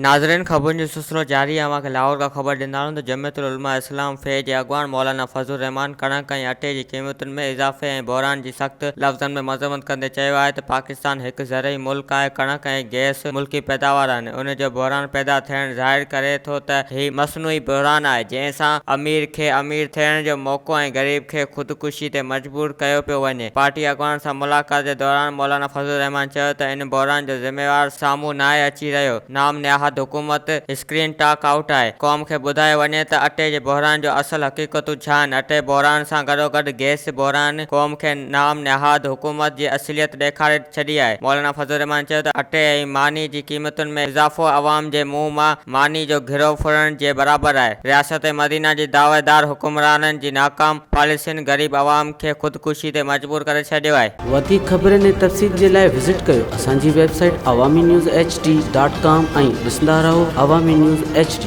नाज़रीन, खबरुनि जो सिलसिलो जारी आहे। मूंखे लाहौर खां ख़बर ॾींदा त जमियतुल उलमा इस्लाम फ़े जे अॻवान मौलाना फज़लुर रहमान कणक ऐं अटे जी क़ीमतुनि में इज़ाफ़े ऐं बहरान जी सख़्त लफ़्ज़नि में मज़म्मत कंदे चयो आहे त पाकिस्तान हिकु ज़रई मुल्क आहे। कणक ऐं गैस मुल्की पैदावार आहिनि। उन जो बहरान पैदा थियणु ज़ाहिर करे थो त हीउ मसनूई बहरान आहे, जंहिं सां अमीर खे अमीर थियण जो मौक़ो ऐं ग़रीब खे ख़ुदकुशी ते मजबूर कयो पियो वञे। पार्टी अॻवान सां मुलाक़ात जे दौरान मौलाना फज़लुर रहमान चयो त इन बहरान जो ज़िम्मेवार साम्हूं नाहे अची रहियो नाम निहाद हुकूमत स्क्रीन टॉक आउट आहे। क़ौम खे ॿुधायो वञे त अटे जे बहरान जो असल हक़ीक़तूं छा आहिनि। अटे बहरान सां गॾोगॾु गैस बहरान क़ौम खे नाम निहाद हुकूमत जी असलियत ॾेखारे छॾी आहे। मौलाना फज़लुर रहमान चयो त अटे ऐं मानी जी क़ीमतुनि में इज़ाफ़ो अवाम जे मुंहुं मां मानी जो घिरो फुरण जे बराबरि आहे। रियासत मदीना जी दावेदार हुक्मराननि जी नाकाम पॉलिसियुनि ग़रीब अवाम खे ख़ुदकुशी ते मजबूर करे छॾियो आहे। वधीक ख़बरुनि ऐं तफ़सील जे लाइ विज़िट कयो असांजी वेबसाइट awami news hd.com ऐं ॾिसंदा रहो अवामी न्यूज़ HD।